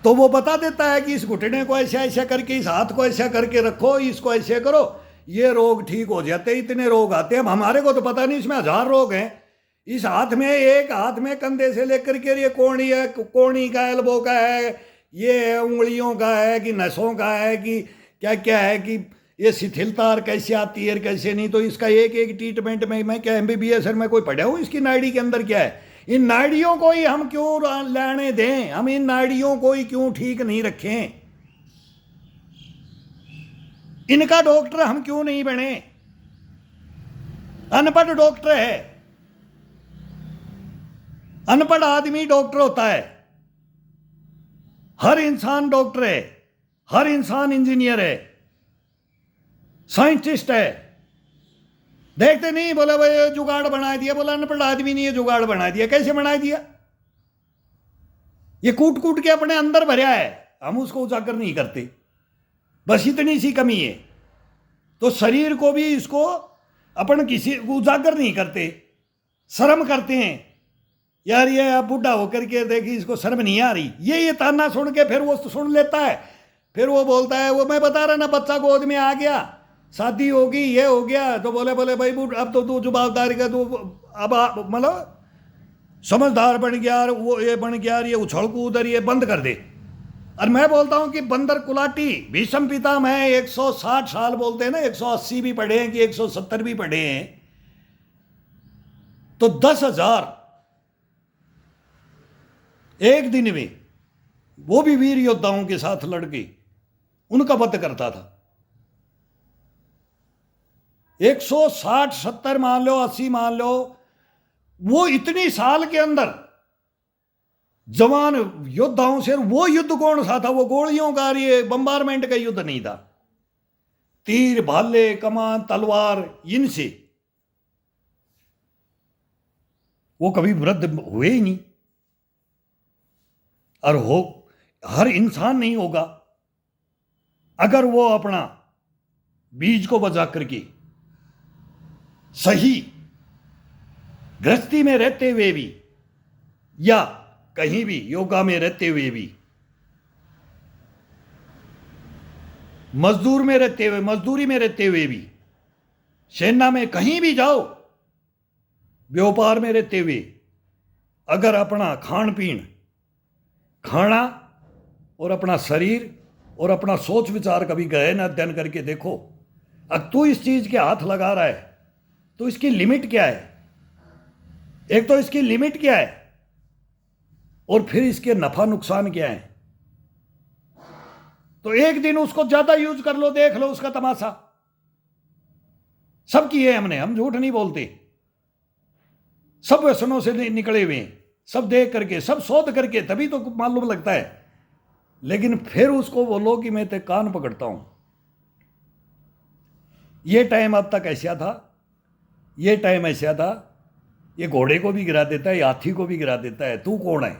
तो वो बता देता है कि इस घुटने को ऐसा ऐसा करके, इस हाथ को ऐसा करके रखो, इसको ऐसे करो, ये रोग ठीक हो जाते, इतने रोग आते हैं। अब हमारे को तो पता नहीं, इसमें 1000 रोग हैं। इस हाथ में, एक हाथ में कंधे से लेकर के ये कोहनी है, कोहनी का, एल्बो का है, ये उंगलियों का है कि नसों का है कि क्या क्या है, कि ये शिथिलता कैसे आती है कैसे नहीं। तो इसका एक एक ट्रीटमेंट में मैं क्या MBBS में कोई पढ़ा हूँ इसकी नाड़ी के अंदर क्या है। इन नाड़ियों को ही हम क्यों लेने दें, हम इन नाड़ियों को ही क्यों ठीक नहीं रखें, इनका डॉक्टर हम क्यों नहीं बने। अनपढ़ डॉक्टर है, अनपढ़ आदमी डॉक्टर होता है। हर इंसान डॉक्टर है, हर इंसान इंजीनियर है, साइंटिस्ट है। देखते नहीं, बोला भाई जुगाड़ बना दिया, बोला अनपढ़ आदमी नहीं है जुगाड़ बना दिया। कैसे बना दिया? ये कूट कूट के अपने अंदर भरा है, हम उसको उजागर नहीं करते, बस इतनी सी कमी है। तो शरीर को भी इसको अपन किसी उजागर नहीं करते, शर्म करते हैं यार, ये अब बूढ़ा होकर के देखी इसको शर्म नहीं आ रही। ये ताना सुन के फिर वो सुन लेता है, फिर वो बोलता है, वो मैं बता रहा ना, बच्चा गोद में आ गया, शादी होगी, ये हो गया, तो बोले भाई अब तो तू जवाबदारी का, तू अब मतलब समझदार बन गया, वो ये बन गया, ये उछल कूद ये बंद कर दे। और मैं बोलता हूं कि बंदर कुलाटी भीष्म पितामह है, 160 साल बोलते हैं ना, 180 भी पढ़े हैं कि 170 भी पढ़े हैं, तो 10,000 एक दिन में, वो भी वीर योद्धाओं के साथ लड़के उनका वध करता था। 160 70 मान लो, 80 मान लो, वो इतनी साल के अंदर जवान योद्धाओं से। वो युद्ध कौन सा था? वो गोलियों का, ये बम्बारमेंट का युद्ध नहीं था, तीर भाले कमान तलवार इनसे वो कभी वृद्ध हुए ही नहीं। और हो हर इंसान नहीं होगा अगर वो अपना बीज को बचा करके सही गृहस्थी में रहते हुए भी या कहीं भी योगा में रहते हुए भी, मजदूरी में रहते हुए भी, सेना में कहीं भी जाओ, व्यापार में रहते हुए, अगर अपना खान पीन, खाना और अपना शरीर और अपना सोच विचार कभी गए ना अध्ययन करके देखो, अब तू इस चीज के हाथ लगा रहा है तो इसकी लिमिट क्या है? एक तो इसकी लिमिट क्या है और फिर इसके नफा नुकसान क्या है। तो एक दिन उसको ज्यादा यूज कर लो, देख लो उसका तमाशा। सब किए हमने, हम झूठ नहीं बोलते, सब व्यसनों से निकले हुए हैं, सब देख करके, सब शोध करके, तभी तो मालूम लगता है। लेकिन फिर उसको बोलो कि मैं ते कान पकड़ता हूं। ये टाइम अब तक ऐसा था, ये टाइम ऐसा था, ये घोड़े को भी गिरा देता है, हाथी को भी गिरा देता है। तू कौन है?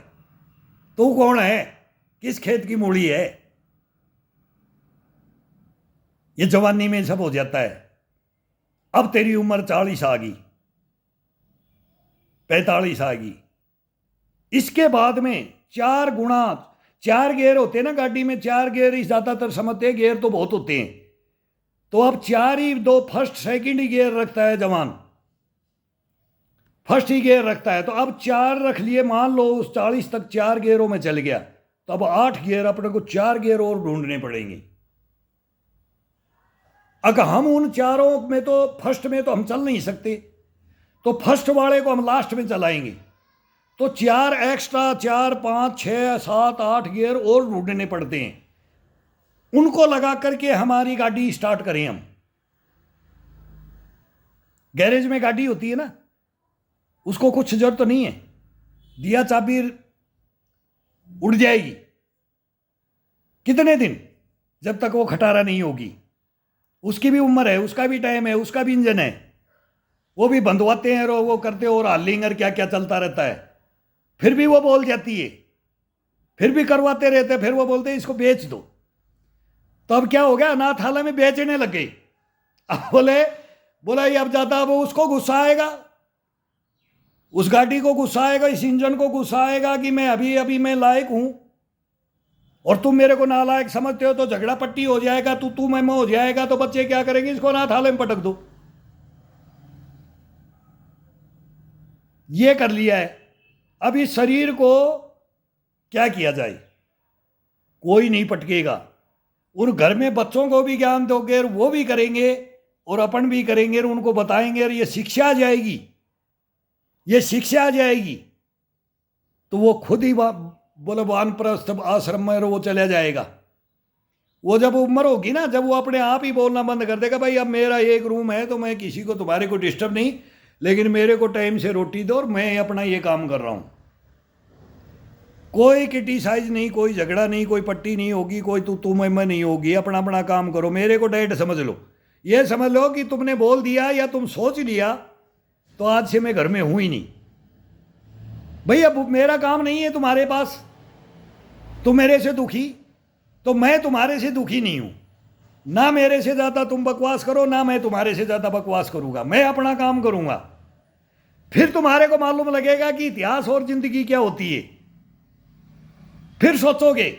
तू कौन है? किस खेत की मूली है? ये जवानी में सब हो जाता है। अब तेरी उम्र 40 आ गई, 45 आ गई, इसके बाद में 4 गुना 4 गियर होते हैं ना गाड़ी में, 4 गियर ही ज्यादातर समझते हैं, गियर तो बहुत होते हैं। तो अब 4 ही, 2 फर्स्ट सेकंड ही गियर रखता है जवान। फर्स्ट ही गियर रखता है। तो अब 4 रख लिए, मान लो उस 40 तक 4 गियरों में चल गया, तो अब 8 गियर, अपने को 4 गियर और ढूंढने पड़ेंगे। अगर हम उन चारों में तो फर्स्ट में तो हम चल नहीं सकते, तो फर्स्ट वाले को हम लास्ट में चलाएंगे, तो 4 एक्स्ट्रा, 4, 5, 6, 7, 8 गियर और ढूंढने पड़ते हैं। उनको लगा करके हमारी गाड़ी स्टार्ट करें हम। गैरेज में गाड़ी होती है ना, उसको कुछ जरूरत तो नहीं है, दिया चाबी उड़ जाएगी। कितने दिन? जब तक वो खटारा नहीं होगी। उसकी भी उम्र है, उसका भी टाइम है, उसका भी इंजन है, वो भी बंधवाते हैं और वो करते और हालिंगर क्या क्या चलता रहता है, फिर भी वो बोल जाती है, फिर भी करवाते रहते, फिर वो बोलते हैं इसको बेच दो। तो अब क्या हो गया, अनाथालय में बेचने लग गए। अब बोला ये अब ज्यादा, वो उसको गुस्सा आएगा, उस गाड़ी को गुस्सा आएगा, इस इंजन को गुस्सा आएगा कि मैं अभी मैं लायक हूं और तुम मेरे को नालायक समझते हो, तो झगड़ा पट्टी हो जाएगा, तू मैं हो जाएगा। तो बच्चे क्या करेंगे, इसको अनाथालय में पटक दो। ये कर लिया है। अब इस शरीर को क्या किया जाए? कोई नहीं पटकेगा। उन घर में बच्चों को भी ज्ञान दोगे, वो भी करेंगे और अपन भी करेंगे, उनको बताएंगे, और ये शिक्षा आ जाएगी, ये शिक्षा आ जाएगी, तो वो खुद ही बोले वानप्रस्थ आश्रम में वो चला जाएगा। वो जब उम्र होगी ना, जब वो अपने आप ही बोलना बंद कर देगा, भाई अब मेरा एक रूम है तो मैं किसी को, तुम्हारे को डिस्टर्ब नहीं, लेकिन मेरे को टाइम से रोटी दो और मैं अपना ये काम कर रहा हूं। कोई क्रिटिसाइज नहीं, कोई झगड़ा नहीं, कोई पट्टी नहीं होगी, कोई तू मैं नहीं होगी। अपना अपना काम करो, मेरे को डायरेक्ट समझ लो। ये समझ लो कि तुमने बोल दिया या तुम सोच लिया तो आज से मैं घर में हूं ही नहीं। भाई अब मेरा काम नहीं है तुम्हारे पास, तुम मेरे से दुखी, तो मैं तुम्हारे से दुखी नहीं हूं। ना मेरे से ज़्यादा तुम बकवास करो, ना मैं तुम्हारे से ज़्यादा बकवास करूंगा, मैं अपना काम करूंगा। फिर तुम्हारे को मालूम लगेगा कि इतिहास और जिंदगी क्या होती है। फिर सोचोगे,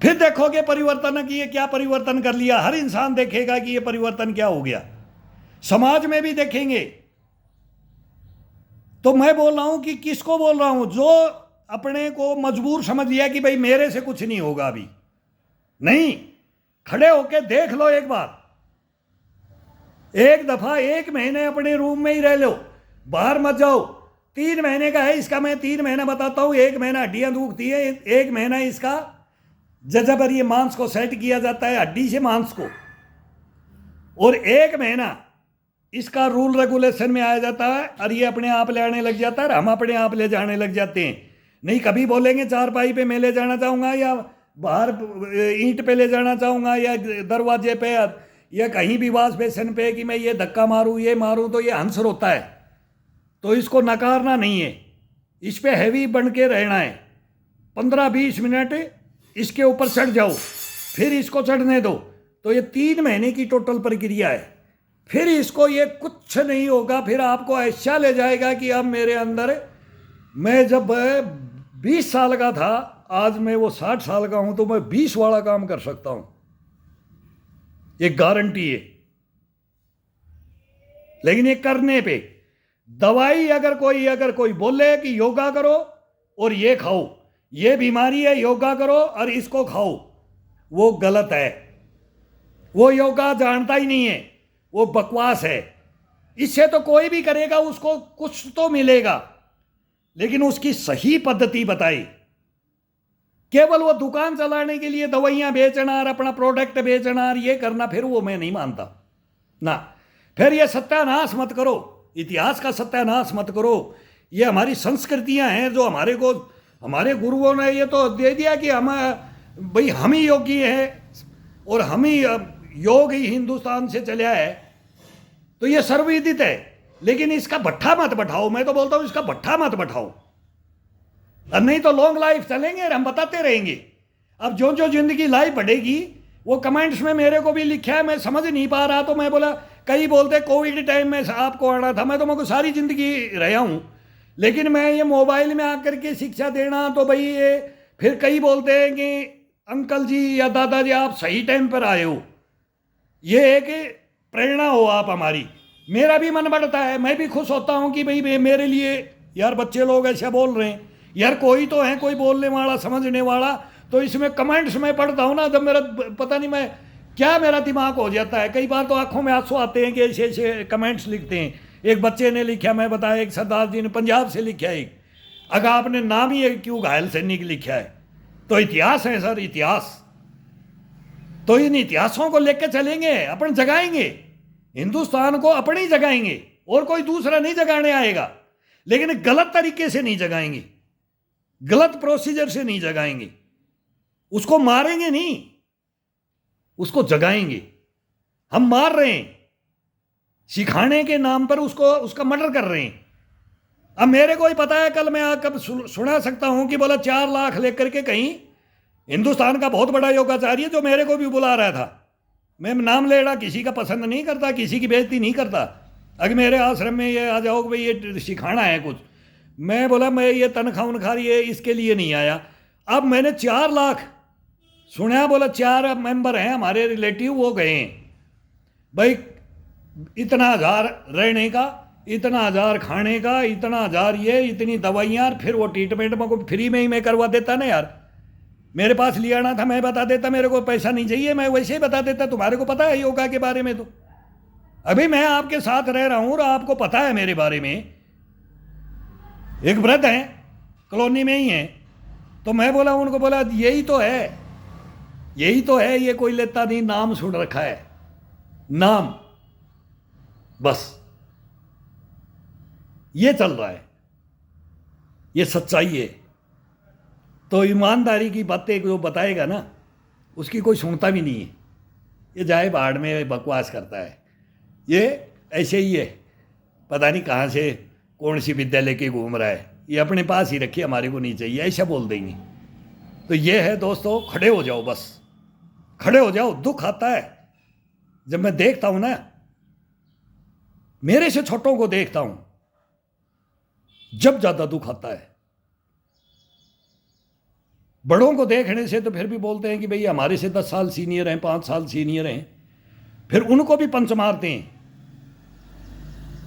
फिर देखोगे परिवर्तन की, ये क्या परिवर्तन कर लिया। हर इंसान देखेगा कि ये परिवर्तन क्या हो गया। समाज में भी देखेंगे। तो मैं बोल रहा हूं कि किसको बोल रहा हूं, जो अपने को मजबूर समझ लिया कि भाई मेरे से कुछ नहीं होगा, अभी नहीं, खड़े होके देख लो एक बार। एक दफा 1 महीने अपने रूम में ही रह लो, बाहर मत जाओ। 3 महीने का है इसका, मैं 3 महीना बताता हूं। 1 महीना हड्डियां दुखती है, 1 महीना इसका जब ये मांस को सेट किया जाता है, हड्डी से मांस को, और 1 महीना इसका रूल रेगुलेशन में आया जाता है, और ये अपने आप ले आने लग जाता है, हम अपने आप ले जाने लग जाते हैं। नहीं कभी बोलेंगे चारपाई पे मैं ले जाना चाहूँगा, या बाहर ईंट पे ले जाना चाहूँगा, या दरवाजे पे, या कहीं भी वॉश बेसिन पे कि मैं ये धक्का मारूँ, ये मारूँ, तो ये हंस रोता है। तो इसको नकारना नहीं है, इस पे हैवी बन के रहना है। 15-20 मिनट इसके ऊपर चढ़ जाओ, फिर इसको चढ़ने दो। तो ये 3 महीने की टोटल प्रक्रिया है। फिर इसको ये कुछ नहीं होगा, फिर आपको ऐसा ले जाएगा कि अब मेरे अंदर, मैं जब 20 साल का था, आज मैं वो 60 साल का हूं, तो मैं 20 वाला काम कर सकता हूं, ये गारंटी है। लेकिन ये करने पे, दवाई अगर कोई बोले कि योगा करो और ये खाओ, ये बीमारी है योगा करो और इसको खाओ, वो गलत है। वो योगा जानता ही नहीं है, वो बकवास है। इससे तो कोई भी करेगा उसको कुछ तो मिलेगा, लेकिन उसकी सही पद्धति बताई। केवल वो दुकान चलाने के लिए दवाइयां बेचना और अपना प्रोडक्ट बेचना और ये करना, फिर वो मैं नहीं मानता ना। फिर ये सत्यानाश मत करो, इतिहास का सत्यानाश मत करो। ये हमारी संस्कृतियां हैं जो हमारे गुरुओं ने ये तो दे दिया कि हम ही योगी हैं और हम ही योग ही हिंदुस्तान से चला है, तो ये सर्वविदित है। लेकिन इसका भट्ठा मत बैठाओ, मैं तो बोलता हूं इसका भट्ठा मत बैठाओ, और नहीं तो लॉन्ग लाइफ चलेंगे और हम बताते रहेंगे। अब जो जो जिंदगी लाइफ बढ़ेगी, वो कमेंट्स में मेरे को भी लिखा है, मैं समझ नहीं पा रहा, तो मैं बोला, कई बोलते कोविड टाइम में आपको आना था, मैं तो मेरे को सारी जिंदगी रहा हूं, लेकिन मैं ये मोबाइल में आकर के शिक्षा देना, तो भाई ये फिर कई बोलते हैं कि अंकल जी या दादाजी आप सही टाइम पर आए हो, ये एक प्रेरणा हो आप हमारी। मेरा भी मन बढ़ता है, मैं भी खुश होता हूँ कि भाई मेरे लिए यार बच्चे लोग ऐसा बोल रहे हैं, यार कोई तो है, कोई बोलने वाला, समझने वाला। तो इसमें कमेंट्स में पढ़ता हूँ ना, जब मेरा पता नहीं मैं क्या मेरा दिमाग हो जाता है, कई बार तो आंखों में आंसू आते हैं कि ऐसे ऐसे कमेंट्स लिखते हैं। एक बच्चे ने लिखा, मैं बताया, एक सरदार जी ने पंजाब से लिखा है, अगर आपने नाम ही क्यों घायल सैनिक लिखा है। तो इतिहास है सर, इतिहास। तो इन इतिहासों को लेकर चलेंगे, अपन जगाएंगे हिंदुस्तान को, अपने ही जगाएंगे, और कोई दूसरा नहीं जगाने आएगा। लेकिन गलत तरीके से नहीं जगाएंगे, गलत प्रोसीजर से नहीं जगाएंगे, उसको मारेंगे नहीं, उसको जगाएंगे। हम मार रहे हैं, सिखाने के नाम पर उसको, उसका मर्डर कर रहे हैं। अब मेरे को ही पता है, कल मैं कब सुना सकता हूं कि बोला 4 लाख लेकर के कहीं हिंदुस्तान का बहुत बड़ा योगाचार्य, जो मेरे को भी बुला रहा था। मैं नाम ले रहा, किसी का पसंद नहीं करता, किसी की बेइज्जती नहीं करता। अगर मेरे आश्रम में ये आ जाओ भाई ये सिखाना है कुछ, मैं बोला मैं ये तनख्वाह उनखा ये इसके लिए नहीं आया। अब मैंने 4 लाख सुना, बोला 4 मेंबर हैं हमारे रिलेटिव, वो गए हैं भाई, इतना 1000 रहने का, इतना 1000 खाने का, इतना 1000 ये, इतनी दवाइयाँ, फिर वो ट्रीटमेंट में को फ्री में ही मैं करवा देता ना यार। मेरे पास ले आना था, मैं बता देता, मेरे को पैसा नहीं चाहिए, मैं वैसे ही बता देता। तुम्हारे को पता है योगा के बारे में, तो अभी मैं आपके साथ रह रहा हूं और आपको पता है मेरे बारे में। एक वृद्ध हैं, कॉलोनी में ही हैं, तो मैं बोला उनको, बोला यही तो है, यही तो है, ये कोई लेता नहीं, नाम सुन रखा है, नाम, बस ये चल रहा है, ये सच्चाई है। तो ईमानदारी की बातें जो बताएगा ना, उसकी कोई सुनता भी नहीं है, ये जाए बाहर में बकवास करता है। ये ऐसे ही है, पता नहीं कहाँ से कौन सी विद्या लेके घूम रहा है, ये अपने पास ही रखिए, हमारे को नहीं चाहिए, ऐसा बोल देंगे। तो ये है दोस्तों, खड़े हो जाओ, बस खड़े हो जाओ। दुख आता है जब मैं देखता हूं ना, मेरे से छोटों को देखता हूं, जब ज्यादा दुख आता है। बड़ों को देखने से तो फिर भी बोलते हैं कि भाई हमारे से 10 साल सीनियर हैं, 5 साल सीनियर हैं, फिर उनको भी पंच मारते हैं,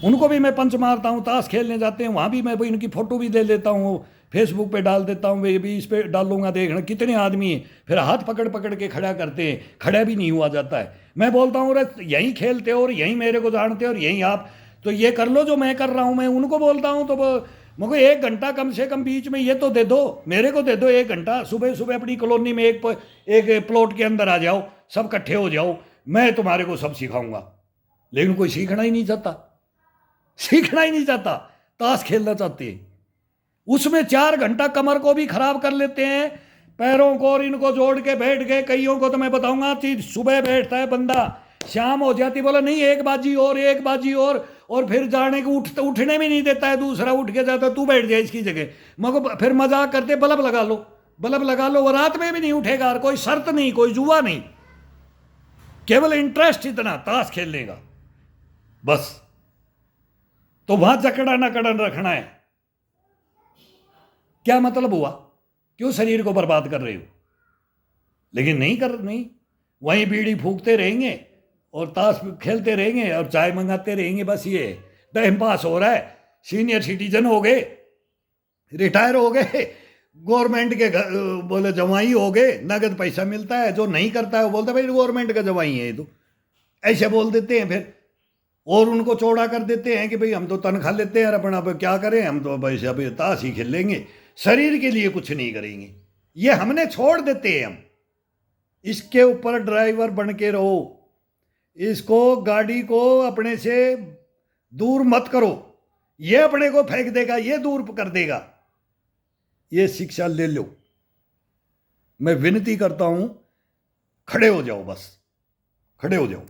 उनको भी मैं पंच मारता हूं। ताश खेलने जाते हैं, वहां भी मैं भाई इनकी फोटो भी दे लेता हूं, फेसबुक पे डाल देता हूं, ये भी इस पे डालूंगा, देखना कितने आदमी हैं, फिर हाथ पकड़ पकड़ के खड़ा करते हैं, खड़ा भी नहीं हुआ जाता है। मैं बोलता हूँ अरे यहीं खेलते हो और यहीं मेरे को जानते हो और यहीं आप तो ये कर लो जो मैं कर रहा हूँ। मैं उनको बोलता हूँ तो मुझे 1 घंटा कम से कम बीच में ये तो दे दो, मेरे को दे दो 1 घंटा। सुबह सुबह अपनी कॉलोनी में एक प्लॉट के अंदर आ जाओ, सब इकट्ठे हो जाओ, मैं तुम्हारे को सब सिखाऊंगा। लेकिन कोई सीखना ही नहीं चाहता, सीखना ही नहीं चाहता, ताश खेलना चाहते हैं। उसमें 4 घंटा कमर को भी खराब कर लेते हैं, पैरों को और इनको जोड़ के बैठ गए। कईयों को तो मैं बताऊंगा कि सुबह बैठता है बंदा, शाम हो जाती, बोला नहीं 1 बाजी और 1 बाजी और फिर जाने को उठने भी नहीं देता है, दूसरा उठ के जाता, तू बैठ जाए इसकी जगह। मगर फिर मजाक करते, बल्ब लगा लो, बल्ब लगा लो, वो रात में भी नहीं उठेगा। और कोई शर्त नहीं, कोई जुआ नहीं, केवल इंटरेस्ट इतना ताश खेलने का, बस। तो वहां जकड़ा ना कड़न रखना है, क्या मतलब हुआ? क्यों शरीर को बर्बाद कर रहे हो? लेकिन नहीं, वहीं बीड़ी फूकते रहेंगे और ताश खेलते रहेंगे और चाय मंगाते रहेंगे, बस ये टाइम पास हो रहा है। सीनियर सिटीजन हो गए, रिटायर हो गए, गवर्नमेंट के बोले जवाई हो गए, नगद पैसा मिलता है। जो नहीं करता है वो बोलता है भाई गवर्नमेंट का जवाई है तो, ऐसे बोल देते हैं फिर। और उनको चौड़ा कर देते हैं कि भाई हम तो तनख्वाह लेते हैं, अपना क्या करें, हम तो पैसे अभी ताश ही खेल लेंगे, शरीर के लिए कुछ नहीं करेंगे। ये हमने छोड़ देते हैं हम। इसके ऊपर ड्राइवर बन के रहो, इसको गाड़ी को अपने से दूर मत करो, ये अपने को फेंक देगा, ये दूर कर देगा। ये शिक्षा ले लो, मैं विनती करता हूं, खड़े हो जाओ, बस खड़े हो जाओ।